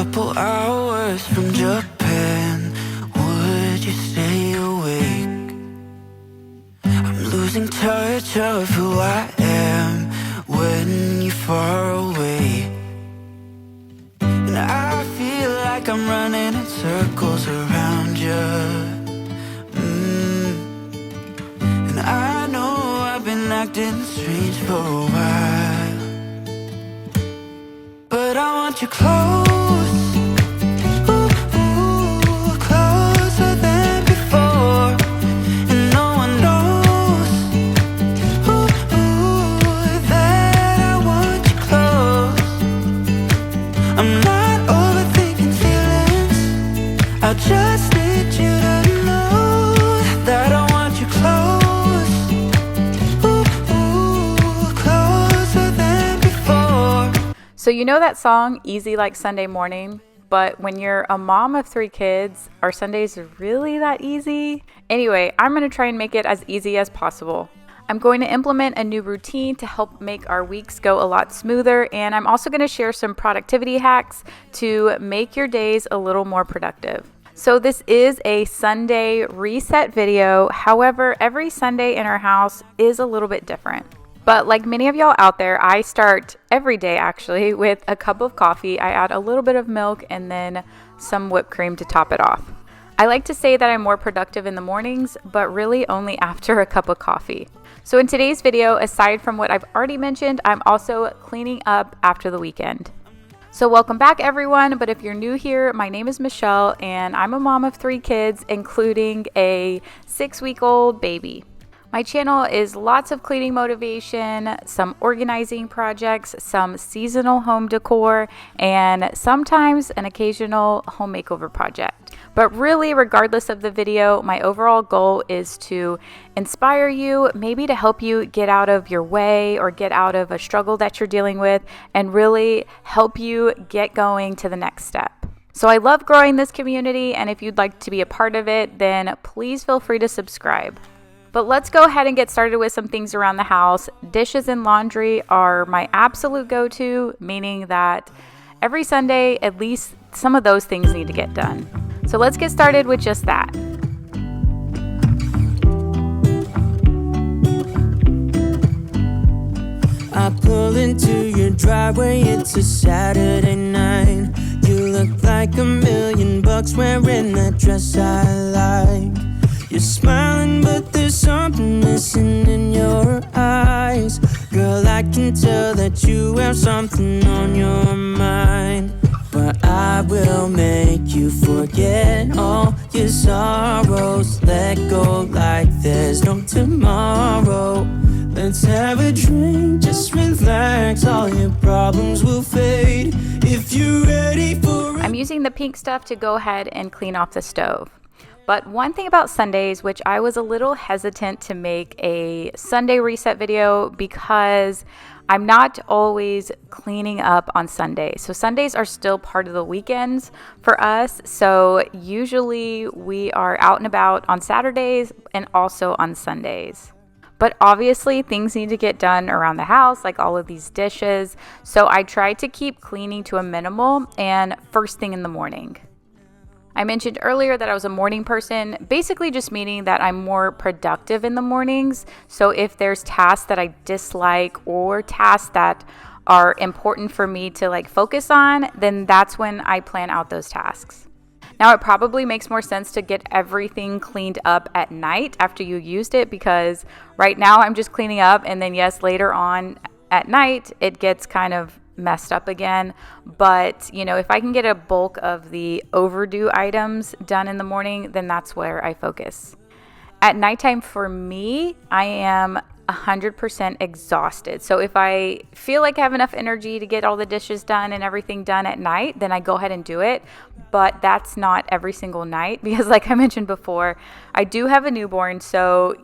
couple hours from Japan, would you stay awake? I'm losing touch of who I am when you're far away. And I feel like I'm running in circles around you. And I know I've been acting strange for a while, but I want you close, ooh, ooh, closer than before. And no one knows, ooh, ooh, that I want you close. I'm not overthinking feelings, I just need you to know that I want you close, ooh, ooh, closer than before. So you know that song, Easy Like Sunday Morning? But when you're a mom of 3 kids, are Sundays really that easy? Anyway, I'm going to try and make it as easy as possible. I'm going to implement a new routine to help make our weeks go a lot smoother, and I'm also going to share some productivity hacks to make your days a little more productive. So this is a Sunday reset video. However, every Sunday in our house is a little bit different. But like many of y'all out there, I start every day actually with a cup of coffee. I add a little bit of milk and then some whipped cream to top it off. I like to say that I'm more productive in the mornings, but really only after a cup of coffee. So in today's video, aside from what I've already mentioned, I'm also cleaning up after the weekend. So welcome back everyone, but if you're new here, my name is Michelle and I'm a mom of 3 kids, including a 6-week-old baby. My channel is lots of cleaning motivation, some organizing projects, some seasonal home decor, and sometimes an occasional home makeover project. But really, regardless of the video, my overall goal is to inspire you, maybe to help you get out of your way or get out of a struggle that you're dealing with, and really help you get going to the next step. So I love growing this community, and if you'd like to be a part of it, then please feel free to subscribe. But let's go ahead and get started with some things around the house. Dishes and laundry are my absolute go-to, meaning that every Sunday, at least some of those things need to get done. So let's get started with just that. I pull into your driveway, it's a Saturday night. You look like $1,000,000 wearing that dress I like. You're smiling, but there's something missing in your eyes. Girl, I can tell that you have something on your mind. But I will make you forget all your sorrows. Let go like there's no tomorrow. Let's have a drink, just relax. All your problems will fade if you're ready for it. I'm using the pink stuff to go ahead and clean off the stove. But one thing about Sundays, which I was a little hesitant to make a Sunday reset video because I'm not always cleaning up on Sundays. So Sundays are still part of the weekends for us. So usually we are out and about on Saturdays and also on Sundays. But obviously things need to get done around the house, like all of these dishes. So I try to keep cleaning to a minimal and first thing in the morning. I mentioned earlier that I was a morning person, basically just meaning that I'm more productive in the mornings. So if there's tasks that I dislike or tasks that are important for me to focus on, then that's when I plan out those tasks. Now, it probably makes more sense to get everything cleaned up at night after you used it, because right now I'm just cleaning up and then yes, later on at night, it gets kind of messed up again. But if I can get a bulk of the overdue items done in the morning, then that's where I focus. At nighttime for me, I am 100% exhausted. So if I feel like I have enough energy to get all the dishes done and everything done at night, then I go ahead and do it. But that's not every single night, because like I mentioned before, I do have a newborn, so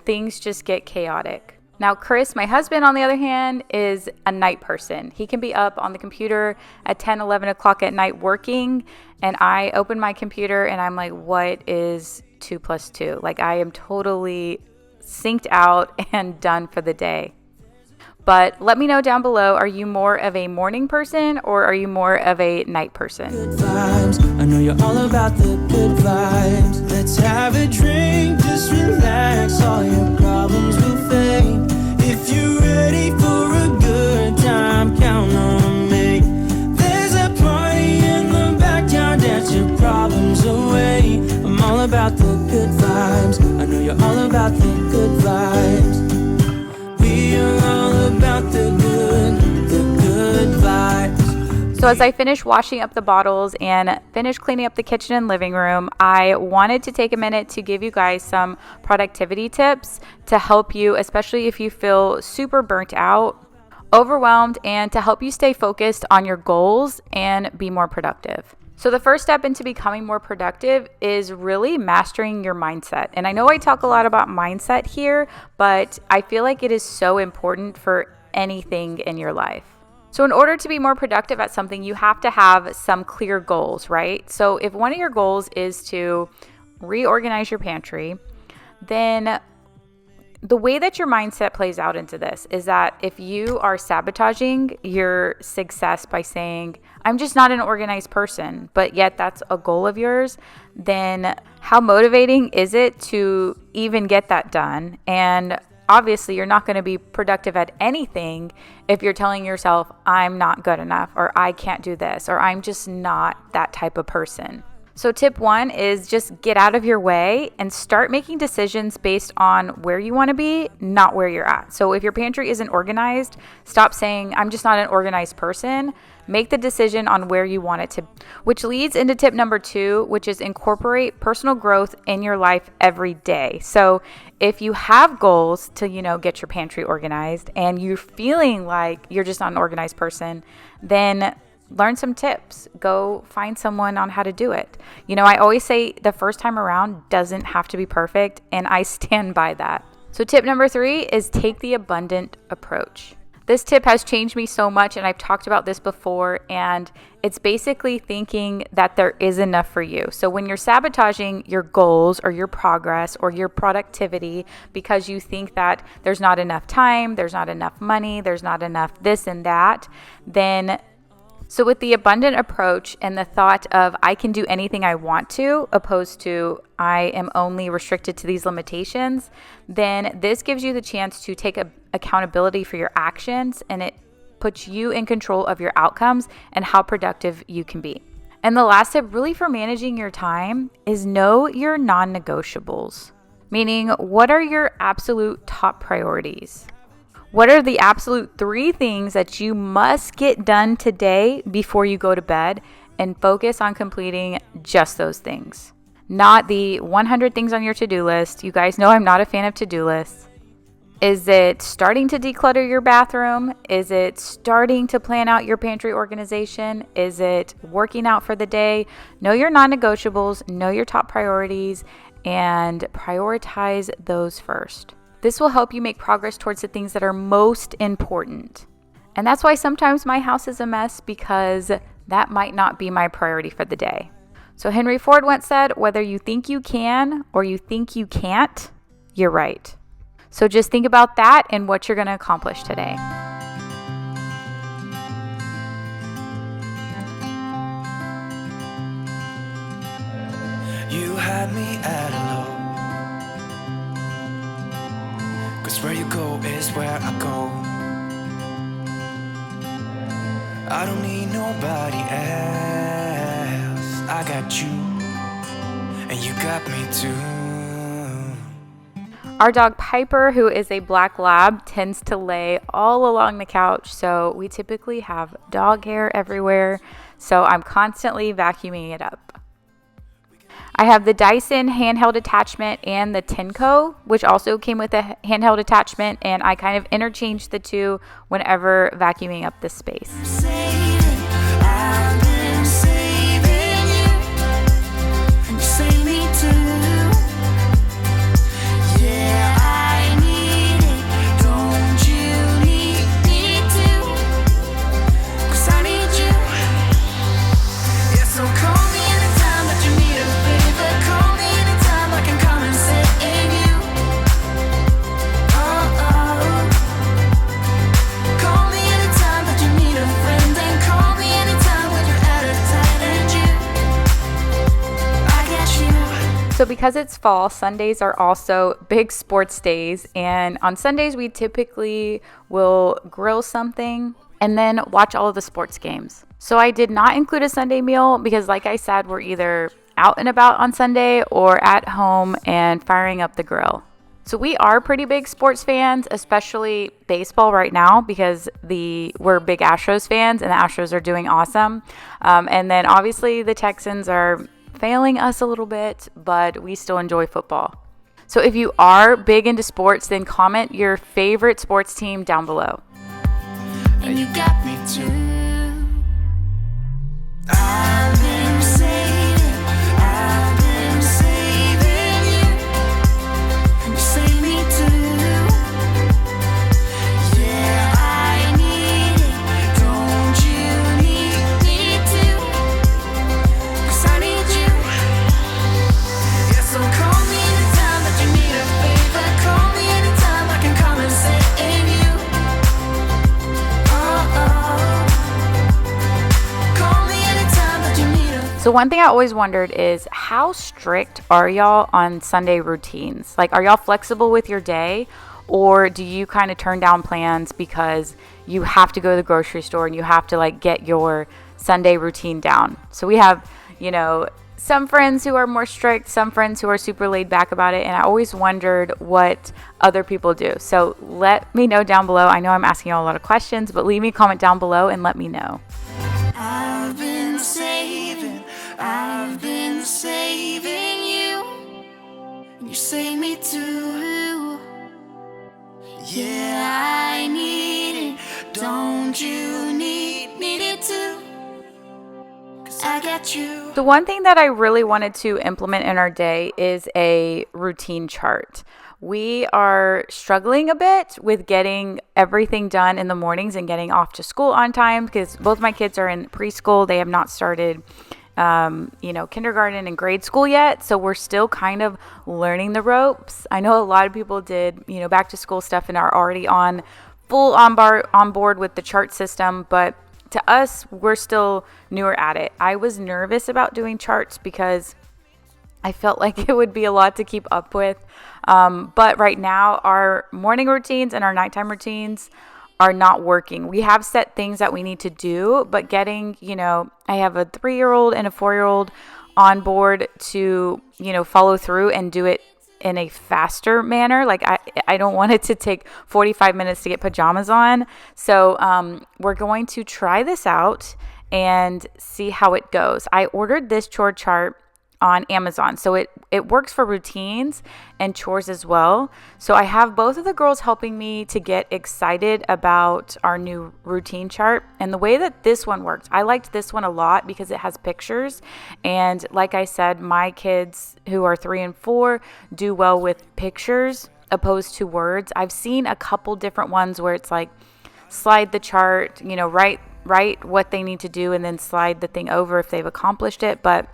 things just get chaotic. Now, Chris, my husband, on the other hand, is a night person. He can be up on the computer at 10, 11 o'clock at night working, and I open my computer and I'm like, what is 2 plus 2? I am totally synced out and done for the day. But let me know down below, are you more of a morning person or are you more of a night person? Good vibes. I know you're all about the good vibes. Let's have a drink, just relax. All your problems will fade. If you're ready for a good time, count on me. There's a party in the backyard, dance your problems away. I'm all about the good vibes. I know you're all about the good vibes. We are all about the good vibes. So as I finished washing up the bottles and finished cleaning up the kitchen and living room, I wanted to take a minute to give you guys some productivity tips to help you, especially if you feel super burnt out, overwhelmed, and to help you stay focused on your goals and be more productive. So the first step into becoming more productive is really mastering your mindset. And I know I talk a lot about mindset here, but I feel like it is so important for anything in your life. So in order to be more productive at something, you have to have some clear goals, right? So if one of your goals is to reorganize your pantry, then the way that your mindset plays out into this is that if you are sabotaging your success by saying, I'm just not an organized person, but yet that's a goal of yours, then how motivating is it to even get that done? And obviously, you're not going to be productive at anything if you're telling yourself, I'm not good enough, or I can't do this, or I'm just not that type of person. So tip 1 is just get out of your way and start making decisions based on where you want to be, not where you're at. So if your pantry isn't organized, stop saying, I'm just not an organized person. Make the decision on where you want it to, which leads into tip number 2, which is incorporate personal growth in your life every day. So if you have goals to, get your pantry organized and you're feeling like you're just not an organized person, then learn some tips. Go find someone on how to do it. I always say the first time around doesn't have to be perfect, and I stand by that. So tip number 3 is take the abundant approach. This tip has changed me so much, and I've talked about this before, and it's basically thinking that there is enough for you. So when you're sabotaging your goals or your progress or your productivity because you think that there's not enough time, there's not enough money, there's not enough this and that, so with the abundant approach and the thought of I can do anything I want to, opposed to I am only restricted to these limitations, then this gives you the chance to take accountability for your actions, and it puts you in control of your outcomes and how productive you can be. And the last tip really for managing your time is know your non-negotiables, meaning what are your absolute top priorities? What are the absolute 3 things that you must get done today before you go to bed, and focus on completing just those things, not the 100 things on your to-do list. You guys know I'm not a fan of to-do lists. Is it starting to declutter your bathroom? Is it starting to plan out your pantry organization? Is it working out for the day? Know your non-negotiables, know your top priorities, and prioritize those first. This will help you make progress towards the things that are most important. And that's why sometimes my house is a mess, because that might not be my priority for the day. So Henry Ford once said, whether you think you can or you think you can't, you're right. So just think about that and what you're going to accomplish today. You had me at hello. Where you go is where I go. I don't need nobody else. I got you, and you got me too. Our dog Piper, who is a black lab, tends to lay all along the couch, so we typically have dog hair everywhere, so I'm constantly vacuuming it up. I have the Dyson handheld attachment and the Tenco, which also came with a handheld attachment, and I kind of interchange the two whenever vacuuming up the space. So because it's fall, Sundays are also big sports days. And on Sundays, we typically will grill something and then watch all of the sports games. So I did not include a Sunday meal because, like I said, we're either out and about on Sunday or at home and firing up the grill. So we are pretty big sports fans, especially baseball right now because we're big Astros fans and the Astros are doing awesome. And then obviously the Texans are failing us a little bit, but we still enjoy football. So if you are big into sports, then comment your favorite sports team down below. And you got me too. I've been saving you, and you save me too. Yeah, I need it. Don't you need me too? 'Cause I need you. Yeah, so call me anytime that you need a favor. Call me anytime I can come and save you. So one thing I always wondered is how strict are y'all on Sunday routines? Like, are y'all flexible with your day, or do you kind of turn down plans because you have to go to the grocery store and you have to like get your Sunday routine down? So we have, some friends who are more strict, some friends who are super laid back about it. And I always wondered what other people do. So let me know down below. I know I'm asking y'all a lot of questions, but leave me a comment down below and let me know. I've been saving you, and you save me too. Yeah, I need it. Don't you need it too? 'Cause I got you. The one thing that I really wanted to implement in our day is a routine chart. We are struggling a bit with getting everything done in the mornings and getting off to school on time because both my kids are in preschool. They have not started kindergarten and grade school yet. So we're still kind of learning the ropes. I know a lot of people did, back to school stuff and are already on board with the chart system. But to us, we're still newer at it. I was nervous about doing charts because I felt like it would be a lot to keep up with. But right now, our morning routines and our nighttime routines are not working. We have set things that we need to do, but getting, I have a 3-year-old and a 4-year-old on board to, follow through and do it in a faster manner. Like I don't want it to take 45 minutes to get pajamas on. So we're going to try this out and see how it goes. I ordered this chore chart on Amazon. So it works for routines and chores as well. So I have both of the girls helping me to get excited about our new routine chart. And the way that this one works, I liked this one a lot because it has pictures. And like I said, my kids who are 3 and 4 do well with pictures opposed to words. I've seen a couple different ones where it's like slide the chart, write what they need to do and then slide the thing over if they've accomplished it. But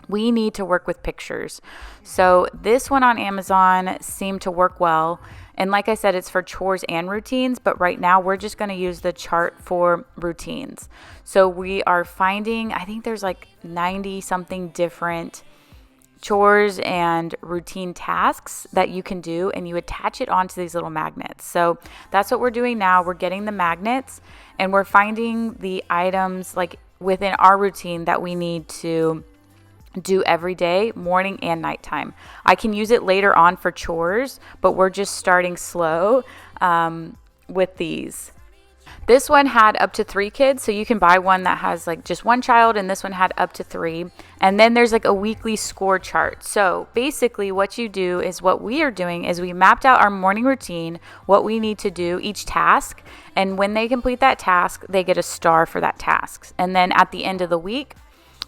we need to work with pictures. So this one on Amazon seemed to work well. And like I said, it's for chores and routines, but right now we're just going to use the chart for routines. So we are finding, I think there's like 90 something different chores and routine tasks that you can do, and you attach it onto these little magnets. So that's what we're doing now. We're getting the magnets and we're finding the items like within our routine that we need to do every day, morning and nighttime. I can use it later on for chores, but we're just starting slow with these. This one had up to 3 kids, so you can buy one that has like just 1 child, and this one had up to 3. And then there's like a weekly score chart. So basically what you do is what we are doing is we mapped out our morning routine, what we need to do, each task, and when they complete that task, they get a star for that task. And then at the end of the week,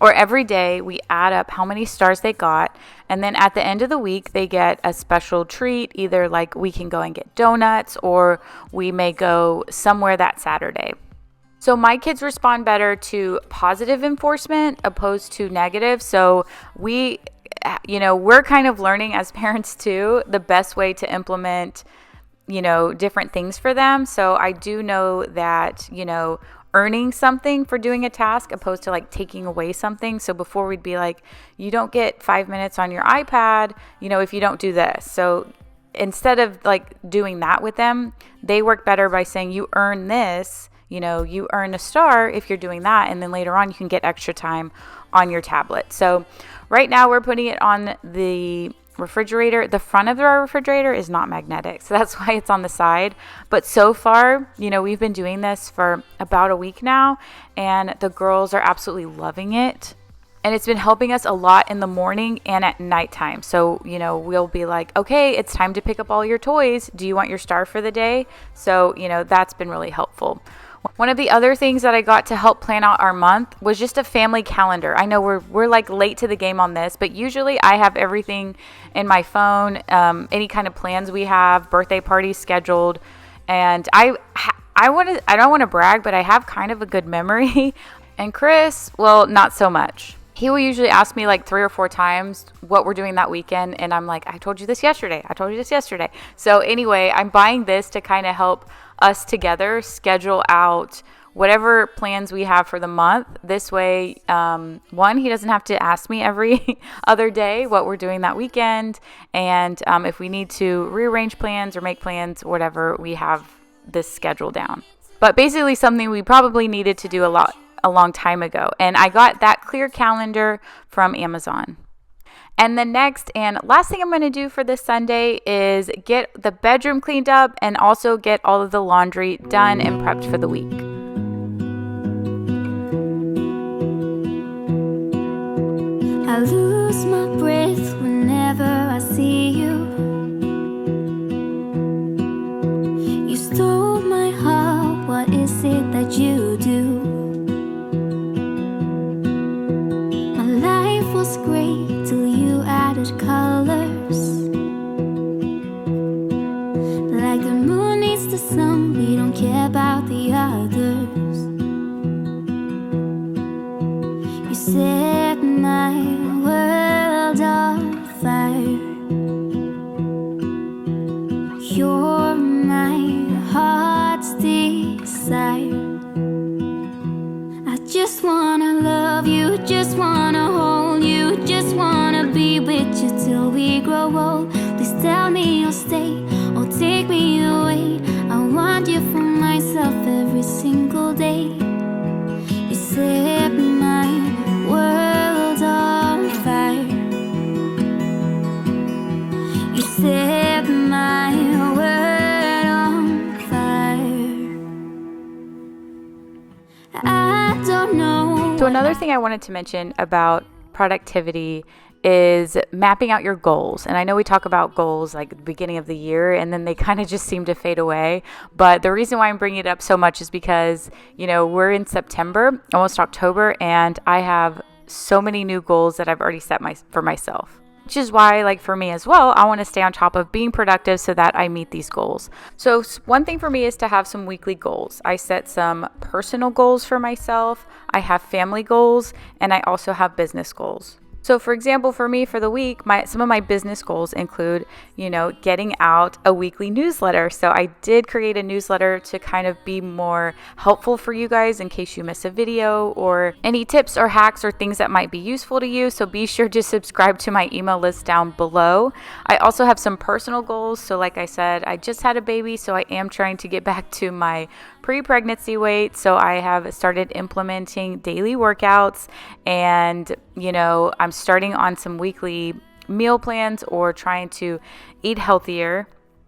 or every day, we add up how many stars they got. And then at the end of the week, they get a special treat. Either like we can go and get donuts, or we may go somewhere that Saturday. So my kids respond better to positive enforcement opposed to negative. So we're kind of learning as parents too, the best way to implement, different things for them. So I do know that, earning something for doing a task opposed to like taking away something. So before we'd be like, you don't get 5 minutes on your iPad, if you don't do this. So instead of like doing that with them, they work better by saying you earn this, you earn a star if you're doing that. And then later on, you can get extra time on your tablet. So right now we're putting it on the refrigerator. The front of our refrigerator is not magnetic, so that's why it's on the side. But so far, we've been doing this for about a week now, and the girls are absolutely loving it. And it's been helping us a lot in the morning and at nighttime. So, we'll be like, okay, it's time to pick up all your toys. Do you want your star for the day? So, that's been really helpful. One of the other things that I got to help plan out our month was just a family calendar. I know we're like late to the game on this, but usually I have everything in my phone, any kind of plans we have, birthday parties scheduled. And I don't want to brag, but I have kind of a good memory. And Chris, well, not so much. He will usually ask me like 3 or 4 times what we're doing that weekend. And I'm like, I told you this yesterday. So anyway, I'm buying this to kind of help us together schedule out whatever plans we have for the month. This way, one, he doesn't have to ask me every other day what we're doing that weekend. And if we need to rearrange plans or make plans, whatever, we have this schedule down. But basically something we probably needed to do a long time ago. And I got that clear calendar from Amazon. And the next and last thing I'm going to do for this Sunday is get the bedroom cleaned up and also get all of the laundry done and prepped for the week. I lose my breath whenever I see you. You stole my heart, what is it that you do? My life was great till you added colors. Like the moon needs the sun, we don't care about the others. You set my world on fire. You're my heart's desire. I just wanna love you, just wanna hold you, just wanna be with you till we grow old. Please tell me you'll stay or take me away. I want you for myself every single day. You set my world on fire. You set my world on fire. I don't know. So another thing I wanted to mention about productivity is mapping out your goals. And I know we talk about goals like at the beginning of the year and then they kind of just seem to fade away. But the reason why I'm bringing it up so much is because, we're in September, almost October, and I have so many new goals that I've already set for myself. Which is why, like for me as well, I want to stay on top of being productive so that I meet these goals. So one thing for me is to have some weekly goals. I set some personal goals for myself. I have family goals, and I also have business goals. So for example, for me for the week, some of my business goals include, getting out a weekly newsletter. So I did create a newsletter to kind of be more helpful for you guys in case you miss a video or any tips or hacks or things that might be useful to you. So be sure to subscribe to my email list down below. I also have some personal goals. So like I said, I just had a baby, so I am trying to get back to my pre-pregnancy weight. So I have started implementing daily workouts and, I'm starting on some weekly meal plans or trying to eat healthier.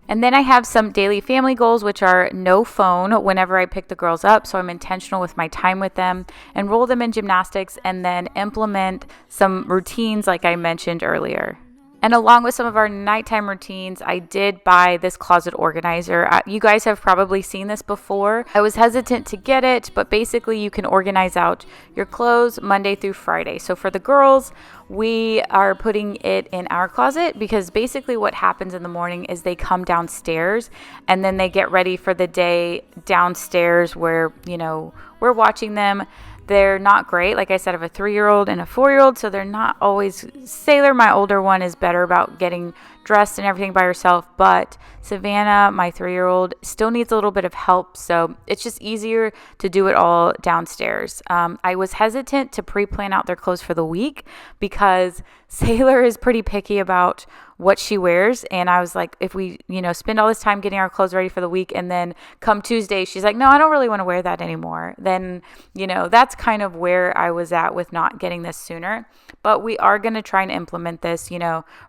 And then I have some daily family goals, which are no phone whenever I pick the girls up. So I'm intentional with my time with them, enroll them in gymnastics, and then implement some routines like I mentioned earlier. And along with some of our nighttime routines, I did buy this closet organizer. You guys have probably seen this before. I was hesitant to get it, but basically you can organize out your clothes Monday through Friday. So for the girls, we are putting it in our closet because basically what happens in the morning is they come downstairs and then they get ready for the day downstairs where, we're watching them. They're not great. Like I said, I have a 3-year-old and a 4-year-old, so they're not always. Sailor, my older one, is better about getting dressed and everything by herself, but Savannah, my 3-year-old, still needs a little bit of help, so it's just easier to do it all downstairs. I was hesitant to pre-plan out their clothes for the week because Sailor is pretty picky about what she wears, and I was like, if we spend all this time getting our clothes ready for the week and then come Tuesday she's like, no, I don't really want to wear that anymore, then that's kind of where I was at with not getting this sooner. But we are going to try and implement this,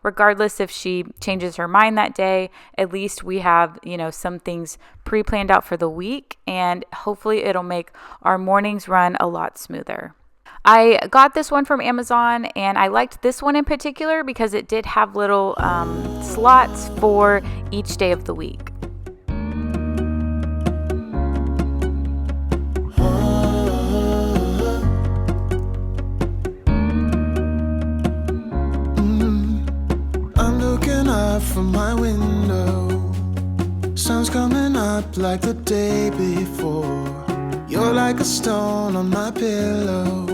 regardless if she changes her mind that day. At least we have some things pre-planned out for the week, and hopefully it'll make our mornings run a lot smoother. I got this one from Amazon, and I liked this one in particular because it did have little slots for each day of the week. I'm looking up from my window, sun's coming up like the day before. You're like a stone on my pillow.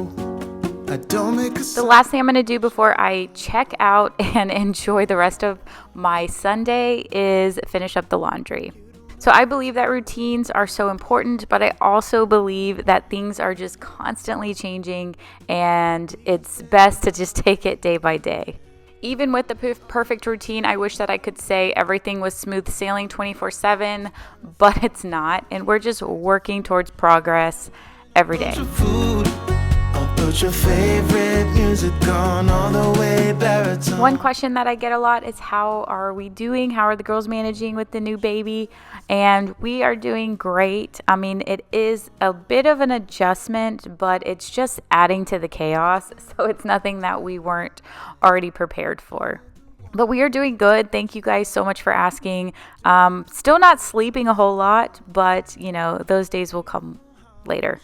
The last thing I'm going to do before I check out and enjoy the rest of my Sunday is finish up the laundry. So I believe that routines are so important, but I also believe that things are just constantly changing, and it's best to just take it day by day. Even with the perfect routine, I wish that I could say everything was smooth sailing 24/7, but it's not, and we're just working towards progress every day. Put your favorite music on all the way baritone. One question that I get a lot is, how are we doing? How are the girls managing with the new baby? And we are doing great. I mean, it is a bit of an adjustment, but it's just adding to the chaos. So it's nothing that we weren't already prepared for. But we are doing good. Thank you guys so much for asking. Still not sleeping a whole lot, but those days will come later.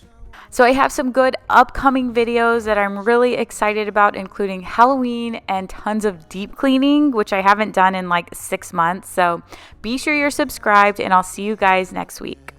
So I have some good upcoming videos that I'm really excited about, including Halloween and tons of deep cleaning, which I haven't done in like 6 months. So be sure you're subscribed, and I'll see you guys next week.